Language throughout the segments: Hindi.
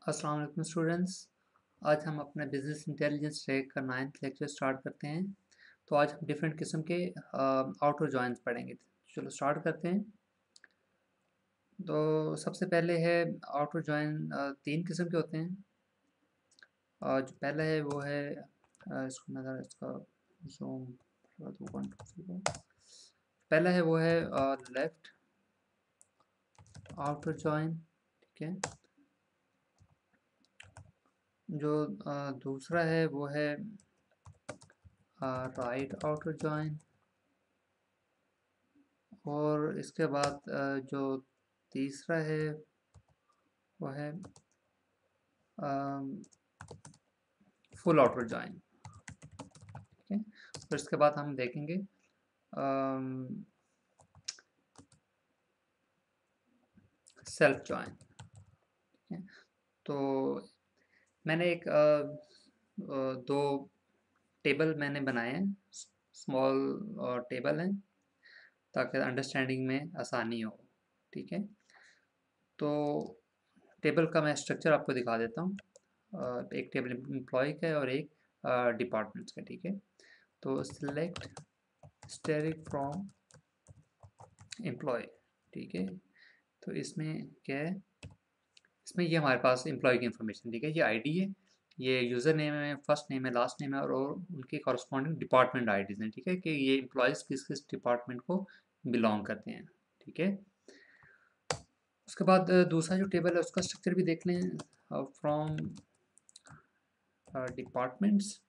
अस्सलाम वालेकुम स्टूडेंट्स। आज हम अपना बिजनेस इंटेलिजेंस ट्रैक का 9th लेक्चर स्टार्ट करते हैं। तो आज हम डिफरेंट किस्म के आउटर जॉइंट्स पढ़ेंगे। चलो स्टार्ट करते हैं। तो सबसे पहले है आउटर जॉइन। तीन किस्म के होते हैं। जो पहला है वो है इसको मैं ज़रा इसका जूम करवा दूँ 1 2 3 पहला है वो है लेफ्ट आउटर जॉइन। ठीक है। जो दूसरा है वो है राइट आउटर जॉइन। और इसके बाद जो तीसरा है वो है फुल आउटर जॉइन। ठीक है। फिर इसके बाद हम देखेंगे सेल्फ जॉइन। ठीक है। तो मैंने एक दो टेबल मैंने बनाए हैं। स्मॉल टेबल हैं ताकि अंडरस्टैंडिंग में आसानी हो। ठीक है। तो टेबल का मैं स्ट्रक्चर आपको दिखा देता हूँ। एक टेबल एम्प्लॉय का है और एक डिपार्टमेंट्स का। ठीक है। तो सिलेक्ट स्टेरिक फ्रॉम एम्प्लॉय। ठीक है। तो इसमें क्या है, इसमें ये हमारे पास एम्प्लॉय की इंफॉर्मेशन। ठीक है। ये आईडी है, ये यूज़र नेम है, फर्स्ट नेम है, लास्ट नेम है और उनके कॉरस्पॉन्डिंग डिपार्टमेंट आईडीज़ हैं। ठीक है, कि ये एम्प्लॉयज़ किस किस डिपार्टमेंट को बिलोंग करते हैं। ठीक है। उसके बाद दूसरा जो टेबल है उसका स्ट्रक्चर भी देख लें। From departments.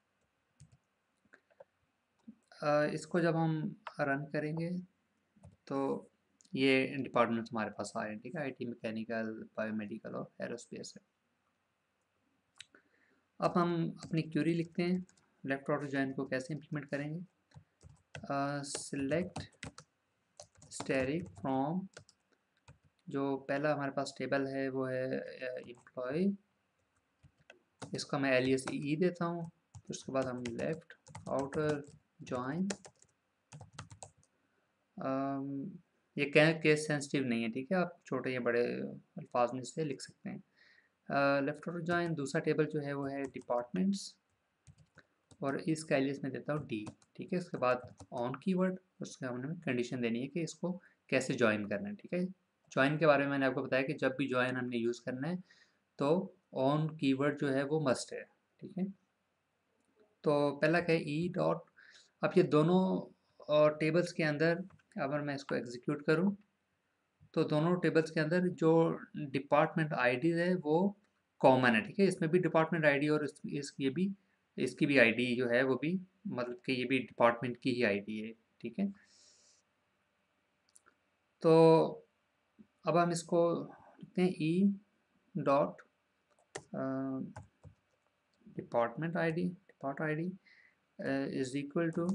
इसको जब हम रन करेंगे तो ये डिपार्टमेंट्स हमारे पास आ रहे हैं। ठीक है। आईटी, मैकेनिकल, बायोमेडिकल और एरोस्पेस है। अब हम अपनी क्यूरी लिखते हैं। लेफ्ट ऑर्डर जॉइन को कैसे इंप्लीमेंट करेंगे। सिलेक्ट स्टेरिक फ्रॉम, जो पहला हमारे पास टेबल है वो है एम्प्लॉय। इसका मैं एलियस ई देता हूँ। फिर उसके बाद हम लेफ्ट आउटर जॉइन। ये केस सेंसिटिव नहीं है। ठीक है, आप छोटे या बड़े अल्फाज में इसे लिख सकते हैं। लेफ्ट आउटर जॉइन दूसरा टेबल जो है वो है डिपार्टमेंट्स और इसका एलियस में देता हूँ डी। ठीक है। उसके बाद ऑन कीवर्ड, उसके हमने कंडीशन देनी है कि इसको कैसे ज्वाइन करना है। ठीक है। ज्वाइन के बारे में मैंने आपको बताया कि जब भी ज्वाइन हमने यूज़ करना है तो ऑन कीवर्ड जो है वो मस्ट है। ठीक है। तो पहला क्या है ई डॉट। अब ये दोनों टेबल्स के अंदर अगर मैं इसको एग्जीक्यूट करूं तो दोनों टेबल्स के अंदर जो डिपार्टमेंट आईडी है वो कॉमन है। ठीक है। इसमें भी डिपार्टमेंट आईडी और ये भी, इसकी भी आईडी जो है वो भी, मतलब कि ये भी डिपार्टमेंट की ही आईडी है। ठीक है। तो अब हम इसको लिखते हैं E dot depart ID is equal to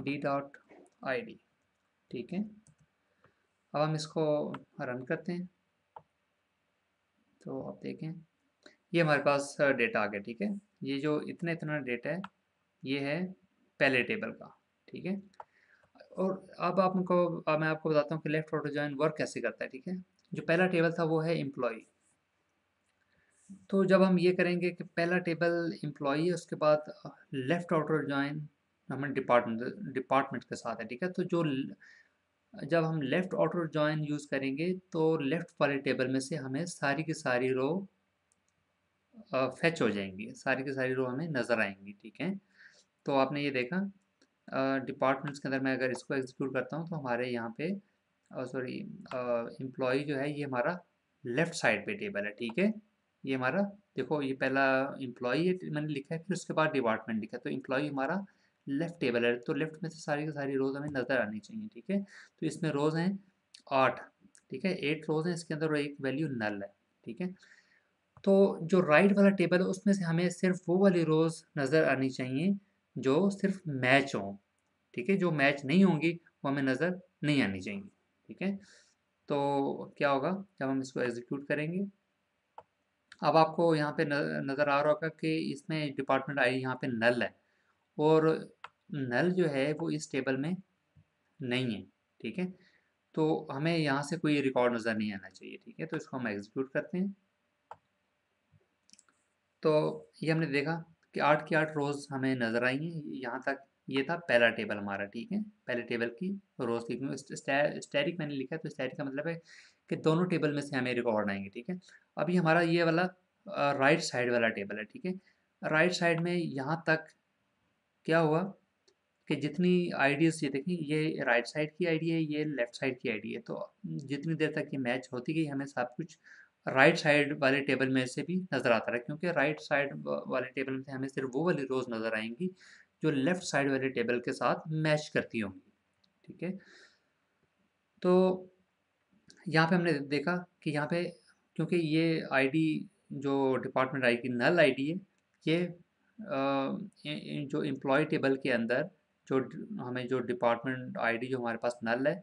D dot ID. ठीक है। अब हम इसको रन करते हैं तो आप देखें ये हमारे पास डेटा आ गया। ठीक है। ये जो इतना इतना डेटा है ये है पहले टेबल का। ठीक है। और अब मैं आपको बताता हूँ कि लेफ्ट ऑटो जॉइन वर्क कैसे करता है। ठीक है। जो पहला टेबल था वो है एम्प्लॉय। तो जब हम ये करेंगे कि पहला टेबल एम्प्लॉई है, उसके बाद लेफ्ट आउटर जॉइन हमें डिपार्टमेंट के साथ है। ठीक है। तो जब हम लेफ्ट आउटर जॉइन यूज़ करेंगे तो लेफ्ट वाले टेबल में से हमें सारी की सारी रो फेच हो जाएंगी, सारी की सारी रो हमें नज़र आएंगी। ठीक है। तो आपने ये देखा डिपार्टमेंट्स के अंदर मैं अगर इसको एग्जीक्यूट करता हूँ तो हमारे यहाँ पे सॉरी एम्प्लॉय जो है ये हमारा लेफ्ट साइड पे टेबल है। ठीक है। ये हमारा देखो, ये पहला एम्प्लॉय है मैंने लिखा है, फिर उसके बाद डिपार्टमेंट लिखा है। तो एम्प्लॉय हमारा लेफ्ट टेबल है, तो लेफ्ट में से सारी की सारी रोज हमें नज़र आनी चाहिए। ठीक है। तो इसमें रोज हैं 8। ठीक है। 8 रोज हैं इसके अंदर और एक वैल्यू नल है। ठीक है। तो जो राइट वाला टेबल है उसमें से हमें सिर्फ वो वाली रोज नज़र आनी चाहिए जो सिर्फ मैच हों। ठीक है। जो मैच नहीं होंगी वो हमें नज़र नहीं आनी चाहिए। ठीक है। तो क्या होगा जब हम इसको एग्जीक्यूट करेंगे, अब आपको यहाँ पे नज़र आ रहा होगा कि इसमें डिपार्टमेंट आई यहाँ पे नल है और नल जो है वो इस टेबल में नहीं है। ठीक है। तो हमें यहाँ से कोई रिकॉर्ड नज़र नहीं आना चाहिए। ठीक है। तो इसको हम एग्जीक्यूट करते हैं तो ये हमने देखा कि 8 की 8 रोज़ हमें नज़र आई हैं। यहाँ तक ये था पहला टेबल हमारा, ठीक है? पहले टेबल की रोज़ थी, क्योंकि स्टैटिक मैंने लिखा है, तो स्टैटिक का मतलब है कि दोनों टेबल में से हमें रिकॉर्ड आएँगे, ठीक है? अभी हमारा ये वाला राइट साइड वाला टेबल है, ठीक है? राइट साइड में यहाँ तक क्या हुआ कि जितनी आईडीज़, ये देखिए, ये राइट साइड की आईडी है, ये लेफ्ट साइड की आईडी है। तो जितनी देर तक ये मैच होती गई, हमें सब कुछ राइट साइड वाले टेबल में से भी नज़र आता रहा, क्योंकि राइट साइड वाले टेबल में से हमें सिर्फ वो वाली रोज़ नज़र आएंगी जो लेफ्ट साइड वाले टेबल के साथ मैच करती होंगी, ठीक है? तो यहाँ पे हमने देखा कि यहाँ पे, क्योंकि ये आईडी जो डिपार्टमेंट आई की नल आईडी है, ये जो एम्प्लॉय टेबल के अंदर जो हमें जो डिपार्टमेंट आईडी जो हमारे पास नल है,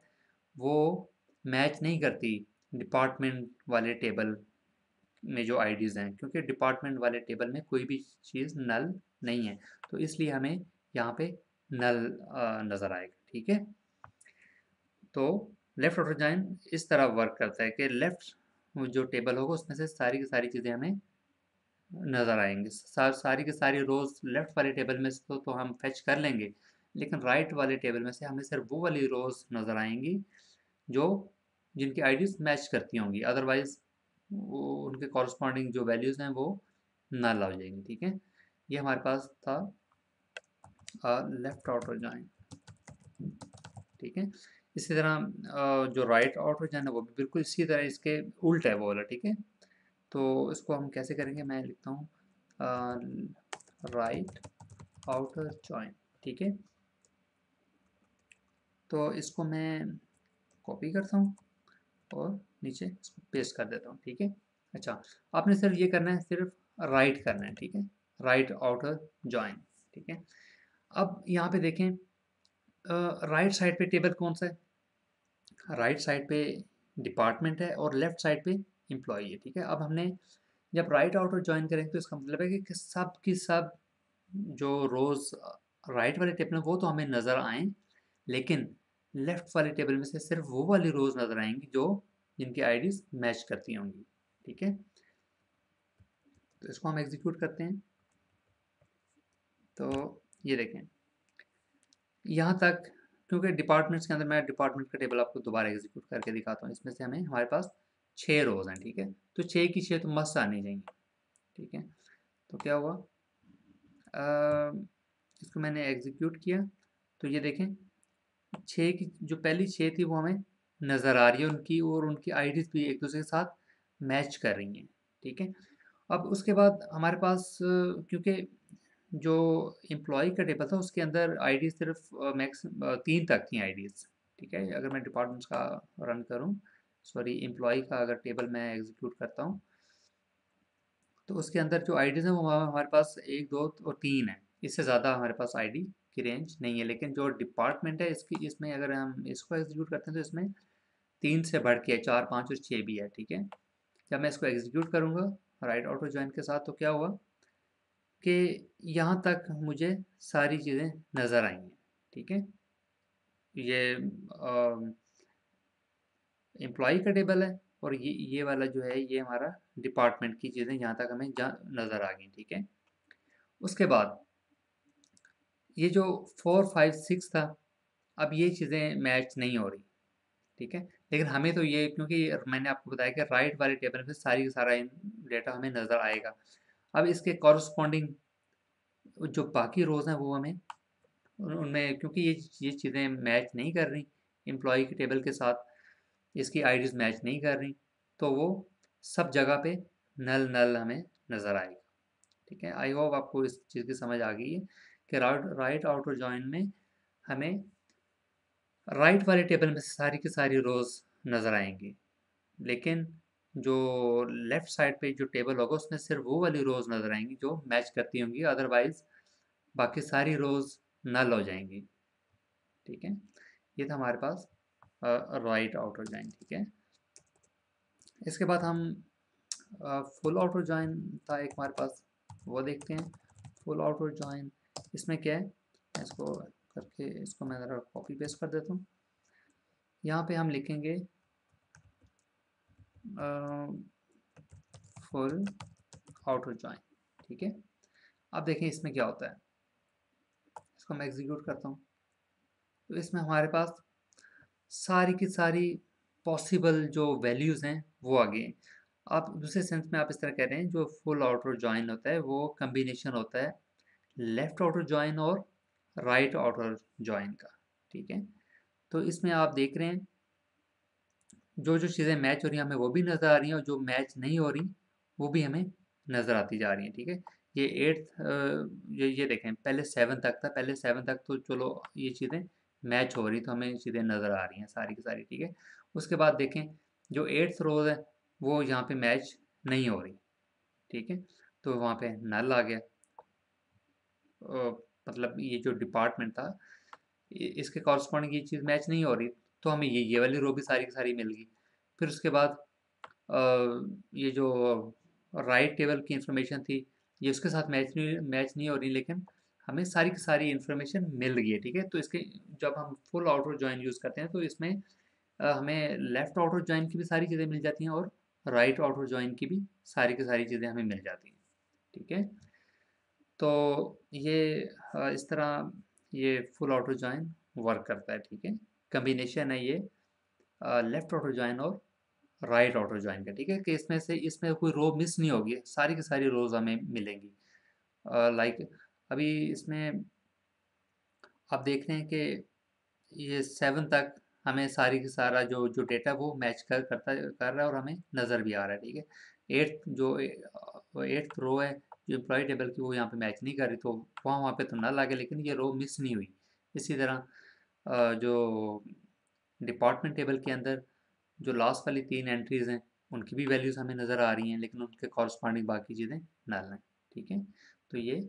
वो मैच नहीं करती डिपार्टमेंट वाले टेबल में जो आईडीज़ हैं, क्योंकि डिपार्टमेंट वाले टेबल में कोई भी चीज़ नल नहीं है। तो इसलिए हमें यहाँ पे नल नज़र आएगा, ठीक है? तो लेफ़्ट ऑटो जॉइन इस तरह वर्क करता है कि लेफ़्ट जो टेबल होगा उसमें से सारी की सारी चीज़ें हमें नज़र आएँगी। सारी की सारी रोज़ लेफ़्ट वाले टेबल में से तो हम फेच कर लेंगे, लेकिन राइट वाले टेबल में से हमें सिर्फ वो वाली रोज़ नज़र आएँगी जो जिनकी आईडीज़ मैच करती होंगी, अदरवाइज़ वो उनके कॉरस्पॉन्डिंग जो वैल्यूज़ हैं वो नल हो जाएंगी, ठीक है? ये हमारे पास था लेफ़्ट ऑटो जॉइन, ठीक है? इसी तरह जो राइट ऑटो जॉइन है वो भी बिल्कुल इसी तरह इसके उल्टा है वो वाला, ठीक है? तो इसको हम कैसे करेंगे, मैं लिखता हूँ राइट आउटर जॉइन, ठीक है? तो इसको मैं कॉपी करता हूँ और नीचे इसको पेस्ट कर देता हूँ, ठीक है? अच्छा, आपने सिर्फ ये करना है, सिर्फ राइट करना है, ठीक है? राइट आउटर जॉइन, ठीक है? अब यहाँ पे देखें, राइट साइड पे टेबल कौन सा है? राइट साइड पे डिपार्टमेंट है और लेफ्ट साइड पे एम्प्लॉई है, ठीक है? अब हमने जब राइट आउटर जॉइन करेंगे तो इसका मतलब है कि सब की सब जो रोज़ राइट वाले टेबल में वो तो हमें नज़र आएँ, लेकिन लेफ़्ट वाले टेबल में से सिर्फ वो वाली रोज़ नज़र आएँगी जो जिनकी आईडीज़ मैच करती होंगी, ठीक है? तो इसको हम एग्ज़ीक्यूट करते हैं। तो ये देखें, यहाँ तक, क्योंकि डिपार्टमेंट्स के अंदर, मैं डिपार्टमेंट का टेबल आपको दोबारा एग्ज़ीक्यूट करके दिखाता हूँ। इसमें से हमें हमारे पास 6 रोज़ हैं, ठीक है? तो 6 की 6 तो मस्ट आनी चाहिए, ठीक है? तो क्या हुआ, इसको मैंने एग्ज़ीक्यूट किया, तो ये देखें, 6 की जो पहली 6 थी वो हमें नज़र आ रही है उनकी, और उनकी आईडीज़ भी एक दूसरे के साथ मैच कर रही हैं, ठीक है? अब उसके बाद हमारे पास क्योंकि जो एम्प्लॉय का टेबल था उसके अंदर आईडी सिर्फ मैक्स 3 तक थी आईडीज़, ठीक है? अगर मैं डिपार्टमेंट्स का रन करूँ, सॉरी, एम्प्लॉय का अगर टेबल मैं एग्जीक्यूट करता हूँ, तो उसके अंदर जो आईडीज़ हैं वो हमारे पास 1, 2 और 3 है। इससे ज़्यादा हमारे पास आईडी की रेंज नहीं है। लेकिन जो डिपार्टमेंट है इसकी, इसमें अगर हम इसको एग्जीक्यूट करते हैं तो इसमें 3 से बढ़ के 4, 5 और 6 भी है, ठीक है? जब मैं इसको एग्जीक्यूट करूँगा राइट ऑटो जॉइन के साथ, तो क्या हुआ कि यहाँ तक मुझे सारी चीज़ें नज़र आई हैं, ठीक है? ये एम्प्लॉई का टेबल है, और ये वाला जो है ये हमारा डिपार्टमेंट की चीज़ें यहाँ तक हमें नज़र आ गई, ठीक है? उसके बाद ये जो 4, 5, 6 था, अब ये चीज़ें मैच नहीं हो रही, ठीक है? लेकिन हमें तो ये, क्योंकि मैंने आपको बताया कि राइट वाले टेबल में सारी का सारा डेटा हमें नज़र आएगा। अब इसके कॉरस्पॉन्डिंग जो बाकी रोज़ हैं वो हमें उनमें, क्योंकि ये चीज़ें मैच नहीं कर रही एम्प्लॉय के टेबल के साथ, इसकी आईडीज़ मैच नहीं कर रही, तो वो सब जगह पे नल नल हमें नज़र आएगा, ठीक है? आई होप आपको इस चीज़ की समझ आ गई है कि राइट आउटर जॉइन में हमें राइट वाले टेबल में सारी की सारी रोज़ नज़र आएंगी, लेकिन जो लेफ़्ट साइड पे जो टेबल होगा उसमें सिर्फ वो वाली रोज़ नज़र आएंगी जो मैच करती होंगी, अदरवाइज़ बाकी सारी रोज़ नल हो जाएंगी, ठीक है? ये था हमारे पास राइट आउटर जॉइन, ठीक है? इसके बाद हम फुल आउटर जॉइन था एक हमारे पास, वो देखते हैं। फुल आउटर जॉइन, इसमें क्या है, मैं इसको करके इसको मैं ज़रा कॉपी पेस्ट कर देता हूँ। यहाँ पे हम लिखेंगे फुल आउटर जॉइन, ठीक है। अब देखें इसमें क्या होता है, इसको मैं एग्जीक्यूट करता हूँ तो इसमें हमारे पास सारी की सारी पॉसिबल जो वैल्यूज़ हैं वो आ गई हैं। आप दूसरे सेंस में आप इस तरह कह रहे हैं, जो फुल आउटर जॉइन होता है वो कम्बिनेशन होता है लेफ्ट आउटर जॉइन और राइट आउटर जॉइन का, ठीक है। तो इसमें आप देख रहे हैं जो जो चीज़ें मैच हो रही हैं हमें वो भी नज़र आ रही हैं, और जो मैच नहीं हो रही वो भी हमें नज़र आती जा रही हैं, ठीक है। ये एट्थ, ये देखें पहले 7 तक था, पहले 7 तक तो चलो ये चीज़ें मैच हो रही तो हमें चीज़ें नज़र आ रही हैं सारी की सारी, ठीक है। उसके बाद देखें जो एट्थ रोज़ है वो यहाँ पे मैच नहीं हो रही, ठीक है। तो वहाँ पे नल आ गया, मतलब ये जो डिपार्टमेंट था इसके कॉरस्पॉन्डिंग ये चीज़ मैच नहीं हो रही, तो हमें ये वाली रो भी सारी की सारी मिल गई। फिर उसके बाद ये जो राइट टेबल की इंफॉर्मेशन थी ये उसके साथ मैच नहीं हो रही, लेकिन हमें सारी की सारी इंफॉर्मेशन मिल गई है, ठीक है। तो इसके जब हम फुल आउटर जॉइन यूज़ करते हैं तो इसमें हमें लेफ्ट आउटर जॉइन की भी सारी चीज़ें मिल जाती हैं और राइट आउटर जॉइन की भी सारी की सारी चीज़ें हमें मिल जाती हैं, ठीक है। तो ये इस तरह ये फुल ऑटो जॉइन वर्क करता है, ठीक है। कम्बिनेशन है ये लेफ्ट ऑटो जॉइन और राइट ऑटो जॉइन का, ठीक है। कि इसमें कोई रो मिस नहीं होगी, सारी की सारी रोज हमें मिलेंगी। लाइक अभी इसमें आप देख रहे हैं कि ये 7 तक हमें सारी की सारा जो जो डेटा वो मैच कर रहा है और हमें नज़र भी आ रहा है, ठीक है। एट्थ रो है जो एम्प्लॉय टेबल की वो यहाँ पे मैच नहीं कर रही, तो वहाँ पे तो ना लगे, लेकिन ये रो मिस नहीं हुई। इसी तरह जो डिपार्टमेंट टेबल के अंदर जो लास्ट वाली 3 एंट्रीज हैं उनकी भी वैल्यूज़ हमें नज़र आ रही हैं, लेकिन उनके कॉरस्पॉन्डिंग बाकी चीज़ें नल हैं, ठीक है। तो ये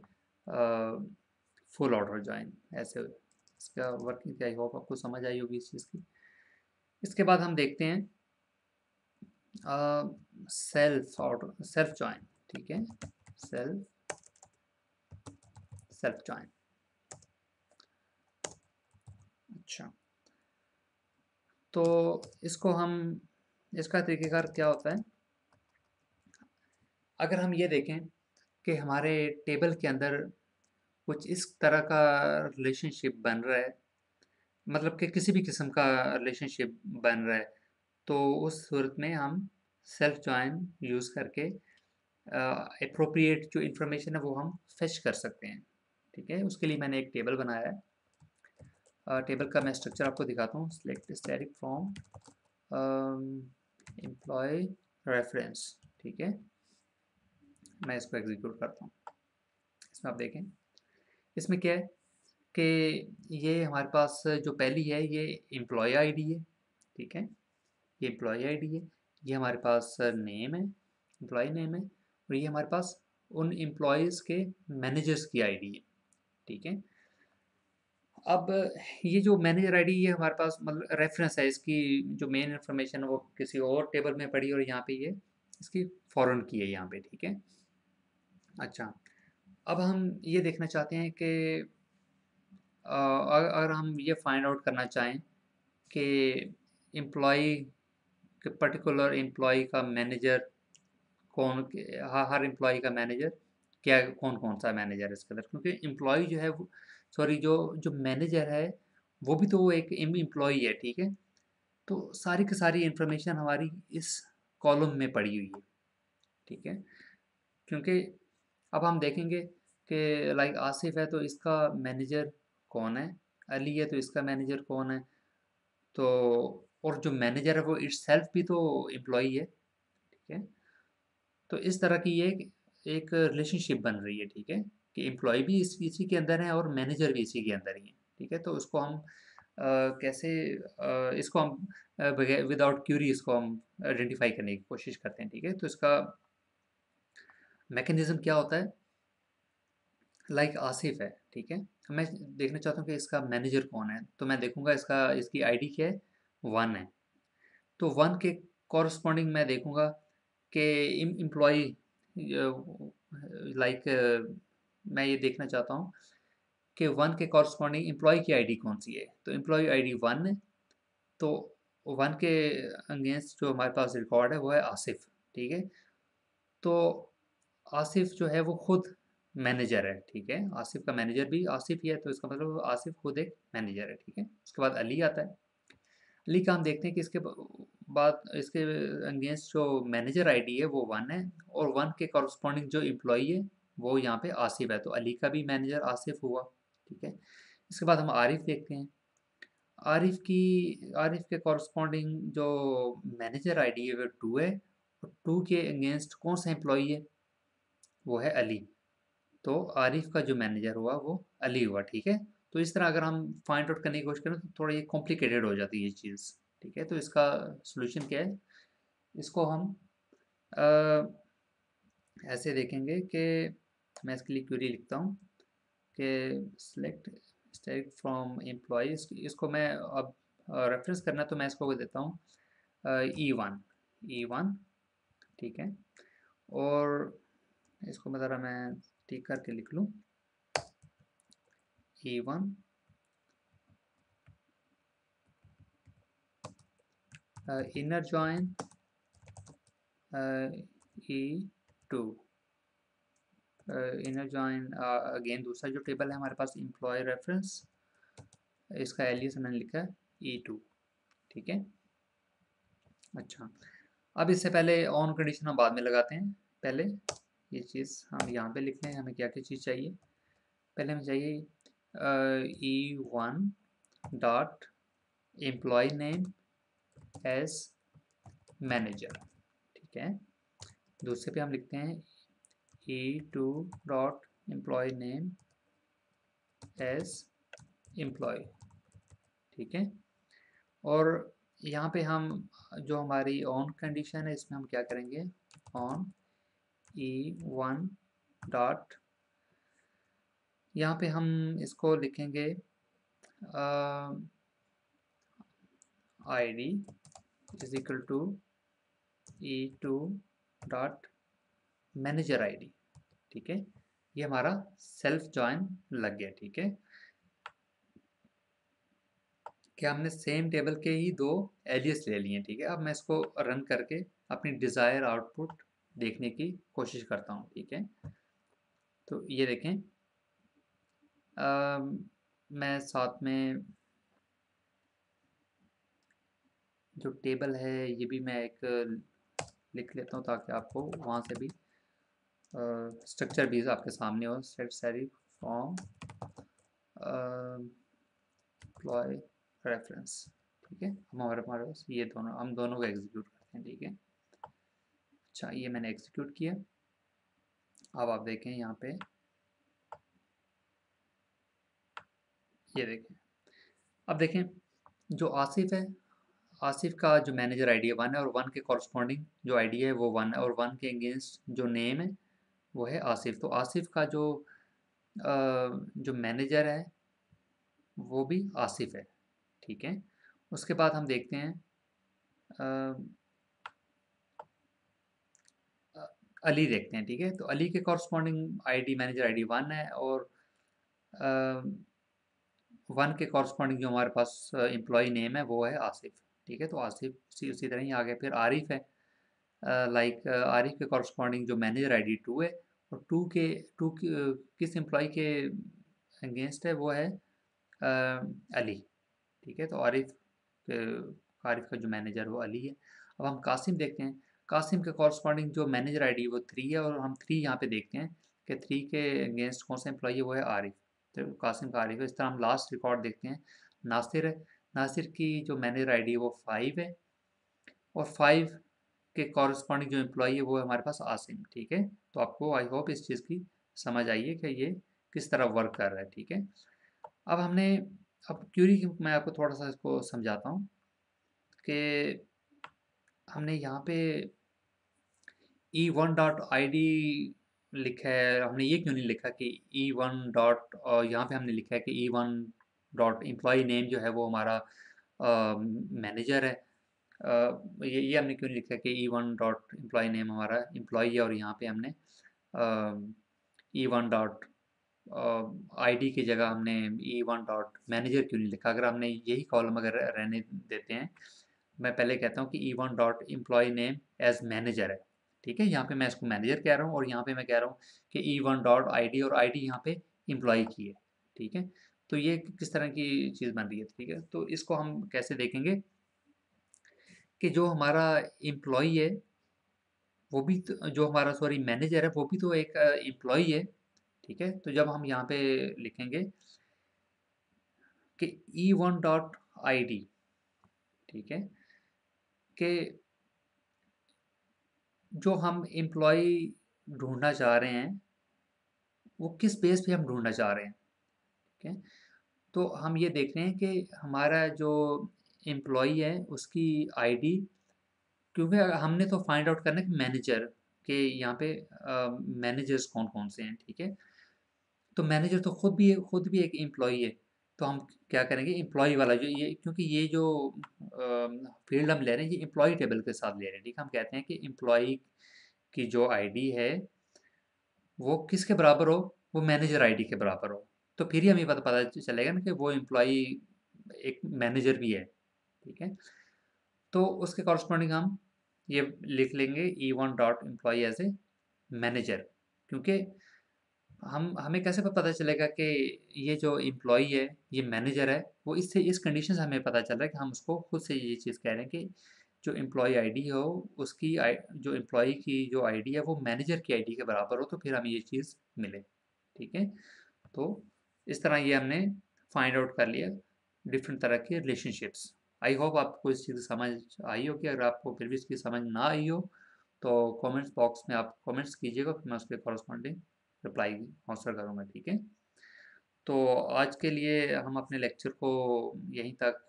फुल ऑर्डर ज्वाइन ऐसे इसका वर्किंग आई होप आपको समझ आई होगी इस चीज़ की। इसके बाद हम देखते हैं सेल्फ ऑर्डर सेल्फ ज्वाइन, ठीक है। सेल्फ सेल्फ ज्वाइन, अच्छा। तो इसको हम इसका तरीक़ेकार क्या होता है, अगर हम ये देखें कि हमारे टेबल के अंदर कुछ इस तरह का रिलेशनशिप बन रहा है, मतलब कि किसी भी किस्म का रिलेशनशिप बन रहा है, तो उस सूरत में हम सेल्फ जॉइन यूज़ करके एप्रोप्रिएट जो इन्फॉर्मेशन है वो हम फेच कर सकते हैं, ठीक है। उसके लिए मैंने एक टेबल बनाया है। टेबल का मैं स्ट्रक्चर आपको दिखाता हूँ। Select static from employ reference, ठीक है। मैं इसको एग्जीक्यूट करता हूँ। इसमें आप देखें इसमें क्या है कि ये हमारे पास जो पहली है ये एम्प्लॉय आईडी है, ठीक है। ये एम्प्लॉय आईडी है, ये हमारे पास नेम है, एम्प्लॉय नेम है, और ये हमारे पास उन एम्प्लॉयज़ के मैनेजर्स की आईडी है, ठीक है। अब ये जो मैनेजर आईडी ये हमारे पास मतलब रेफरेंस है, इसकी जो मेन इन्फॉर्मेशन है वो किसी और टेबल में पड़ी और यहाँ पे ये इसकी फॉरन की है यहाँ पे, ठीक है। अच्छा, अब हम ये देखना चाहते हैं कि अगर हम ये फाइंड आउट करना चाहें कि एम्प्लॉय के पर्टिकुलर एम्प्लॉय का मैनेजर हर एम्प्लॉय का मैनेजर क्या, कौन कौन सा मैनेजर है इसके अंदर, क्योंकि एम्प्लॉय जो है वो सॉरी जो जो मैनेजर है वो भी तो एक एम्प्लॉय है, ठीक है। तो सारी की सारी इंफॉर्मेशन हमारी इस कॉलम में पड़ी हुई है, ठीक है। क्योंकि अब हम देखेंगे कि लाइक आसिफ है तो इसका मैनेजर कौन है, अली है तो इसका मैनेजर कौन है, तो और जो मैनेजर है वो इटसेल्फ भी तो एम्प्लॉई है, ठीक है। तो इस तरह की ये एक रिलेशनशिप बन रही है, ठीक है, कि एम्प्लॉय भी इसी के अंदर है और मैनेजर भी इसी के अंदर ही है, ठीक है। तो उसको हम कैसे इसको हम विदाउट क्यूरी इसको हम आइडेंटिफाई करने की कोशिश करते हैं, ठीक है। तो इसका मैकेनिज्म क्या होता है, लाइक आसिफ है, ठीक है। मैं देखना चाहता हूँ कि इसका मैनेजर कौन है, तो मैं देखूंगा इसकी आईडी क्या है, 1 है। तो 1 के कॉरस्पॉन्डिंग मैं देखूंगा कि एम्प्लॉय लाइक मैं ये देखना चाहता हूँ कि 1 के कॉरस्पॉन्डिंग एम्प्लॉय की आईडी कौन सी है, तो एम्प्लॉय आईडी 1 है। तो 1 के अगेंस्ट जो हमारे पास रिकॉर्ड है वो है आसिफ, ठीक है। तो आसिफ जो है वो खुद मैनेजर है, ठीक है। आसिफ का मैनेजर भी आसिफ ही है, तो इसका मतलब आसिफ खुद एक मैनेजर है, ठीक है। उसके बाद अली आता है। अली का हम देखते हैं कि इसके बाद इसके अगेंस्ट जो मैनेजर आईडी है वो 1 है, और 1 के कॉरस्पॉन्डिंग जो एम्प्लॉई है वो यहाँ पे आसिफ है, तो अली का भी मैनेजर आसिफ हुआ, ठीक है। इसके बाद हम आरिफ देखते हैं। आरिफ के कॉरस्पॉन्डिंग जो मैनेजर आईडी है वो 2 है, और 2 के अगेंस्ट कौन सा एम्प्लॉई है, वो है अली। तो आरिफ का जो मैनेजर हुआ वो अली हुआ, ठीक है। तो इस तरह अगर हम फाइंड आउट करने की कोशिश करें तो थोड़ा ये कॉम्प्लिकेटेड हो जाती है ये चीज़, ठीक है। तो इसका सोल्यूशन क्या है, इसको हम अ, ऐसे देखेंगे कि मैं इसके लिए क्वेरी लिखता हूँ कि सिलेक्ट स्टैक फ्रॉम एम्प्लॉज, इसको मैं अब रेफरेंस करना तो मैं इसको देता हूँ E1, ठीक है। और इसको मैं ज़रा मैं ठीक करके लिख लूँ, E1 inner join E2 inner join again दूसरा जो टेबल है हमारे पास एम्प्लॉय रेफरेंस, इसका एलियस मैंने लिखा है E2, ठीक है। अच्छा, अब इससे पहले ऑन कंडीशन हम बाद में लगाते हैं, पहले ये चीज़ हम यहाँ पे लिख लें, हमें क्या क्या चीज़ चाहिए। पहले हमें चाहिए E1 dot employ name as manager, ठीक है। दूसरे पे हम लिखते हैं E2 dot employ name as employ, ठीक है। और यहाँ पे हम जो हमारी ऑन कंडीशन है इसमें हम क्या करेंगे, ऑन E1 डॉट, यहाँ पे हम इसको लिखेंगे ID is equal to E2 dot manager ID, ठीक है। ये हमारा सेल्फ जॉइन लग गया, ठीक है। क्या हमने सेम टेबल के ही दो एलियस ले लिए, ठीक है। अब मैं इसको रन करके अपनी डिज़ायर आउटपुट देखने की कोशिश करता हूँ, ठीक है। तो ये देखें, मैं साथ में जो टेबल है ये भी मैं एक लिख लेता हूँ ताकि आपको वहाँ से भी स्ट्रक्चर भी आपके सामने हो। सेट सारी फॉर्म एम्प्लॉय रेफरेंस, ठीक है। हमारे हमारे पास ये दोनों, हम दोनों को एग्जीक्यूट करते हैं, ठीक है। अच्छा, ये मैंने एग्जीक्यूट किया। अब आप देखें यहाँ पे, ये देखें, अब देखें जो आसिफ है, आसिफ का जो मैनेजर आईडी है 1 है, और 1 के कॉरस्पॉन्डिंग जो आईडी है वो 1 है, और 1 के अगेंस्ट जो नेम है वो है आसिफ। तो आसिफ का जो मैनेजर है वो भी आसिफ है, ठीक है। उसके बाद हम देखते हैं अ, अली देखते हैं, ठीक है। तो अली के कॉरस्पॉन्डिंग आईडी मैनेजर आईडी 1 है, और 1 के कॉरस्पॉन्डिंग जो हमारे पास एम्प्लॉय नेम है वो है आसिफ, ठीक है। तो आसिफ उसी तरह ही आ गया। फिर आरिफ है, लाइक आरिफ के कॉरस्पॉन्डिंग जो मैनेजर आईडी 2 है, और 2 किस एम्प्लॉय के अगेंस्ट है, वो है अली, ठीक है। तो आरिफ का जो मैनेजर वो अली है। अब हम कासिम देखते हैं। कासिम के कॉरस्पॉन्डिंग जो मैनेजर आईडी वो 3 है, और हम 3 यहाँ पे देखते हैं कि 3 के अगेंस्ट कौन सा एम्प्लॉय है, वो है आरिफ। तो कासिम का आरिफ है। इस तरह हम लास्ट रिकॉर्ड देखते हैं, नासिर है। नासिर की जो मैनेजर आईडी है वो 5 है, और 5 के कॉरस्पॉन्डिंग जो एम्प्लॉय है वो है हमारे पास आसिम, ठीक है। तो आपको आई होप इस चीज़ की समझ आई है कि ये किस तरह वर्क कर रहा है, ठीक है। अब हमने, अब क्यूरी की मैं आपको थोड़ा सा इसको समझाता हूँ कि हमने यहाँ पे E1 डॉट आई डी लिखा है, हमने ये क्यों नहीं लिखा कि E1 डॉट, और यहाँ पे हमने लिखा है कि E1 डॉट एम्प्लॉय नेम जो है वो हमारा मैनेजर है। ये हमने क्यों नहीं लिखा कि E1 डॉट एम्प्लॉय नेम हमारा एम्प्लॉय है, और यहाँ पे हमने E1 डॉट आईडी की जगह हमने E1 डॉट मैनेजर क्यों नहीं लिखा। अगर हमने यही कॉलम अगर रहने देते हैं, मैं पहले कहता हूँ कि E1 dot employ name as manager है, ठीक है, यहाँ पे मैं इसको मैनेजर कह रहा हूँ और यहाँ पे मैं कह रहा हूँ कि E1 डॉट ID और ID यहाँ पे एम्प्लॉय की है। ठीक है, तो ये किस तरह की चीज़ बन रही है। ठीक है, तो इसको हम कैसे देखेंगे कि जो हमारा एम्प्लॉय है वो भी तो, जो हमारा सॉरी मैनेजर है वो भी तो एक एम्प्लॉय है। ठीक है, तो जब हम यहाँ पे लिखेंगे कि E1 डॉट ID, ठीक है, कि जो हम एम्प्लॉय ढूंढना चाह रहे हैं वो किस बेस पे हम ढूंढना चाह रहे हैं। ठीक है, तो हम ये देख रहे हैं कि हमारा जो एम्प्लॉय है उसकी आईडी, क्योंकि हमने तो फाइंड आउट करना है कि मैनेजर के यहाँ पे मैनेजर्स कौन कौन से हैं। ठीक है, तो मैनेजर तो खुद भी एक एम्प्लॉय है। तो हम क्या करेंगे, एम्प्लॉय वाला जो ये, क्योंकि ये जो फील्ड हम ले रहे हैं ये एम्प्लॉय टेबल के साथ ले रहे हैं। ठीक है, हम कहते हैं कि एम्प्लॉय की जो आईडी है वो किसके बराबर हो, वो मैनेजर आईडी के बराबर हो। तो फिर ही हमें पता पता चलेगा ना कि वो एम्प्लॉई एक मैनेजर भी है। ठीक है, तो उसके कॉरस्पॉन्डिंग हम ये लिख लेंगे E1 dot employee as a manager. क्योंकि हमें कैसे पता चलेगा कि ये जो एम्प्लॉई है ये मैनेजर है, वो इससे इस कंडीशन से हमें पता चल रहा है कि हम उसको खुद से ये चीज़ कह रहे हैं कि जो एम्प्लॉई आईडी हो उसकी जो एम्प्लॉई की जो आईडी है वो मैनेजर की आईडी के बराबर हो, तो फिर हमें ये चीज़ मिले। ठीक है, तो इस तरह ये हमने फाइंड आउट कर लिया डिफरेंट तरह के रिलेशनशिप्स। आई होप आपको इस चीज़ समझ आई होगी। अगर आपको फिर भी इसकी समझ ना आई हो तो कमेंट्स बॉक्स में आप कमेंट्स कीजिएगा, फिर मैं उसके कॉरस्पॉन्डिंग रिप्लाई आंसर करूँगा। ठीक है, तो आज के लिए हम अपने लेक्चर को यहीं तक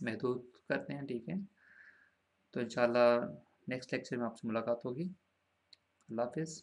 महदूद करते हैं। ठीक है, तो इंशाल्लाह नेक्स्ट लेक्चर में आपसे मुलाकात होगी। अल्लाह हाफिज़।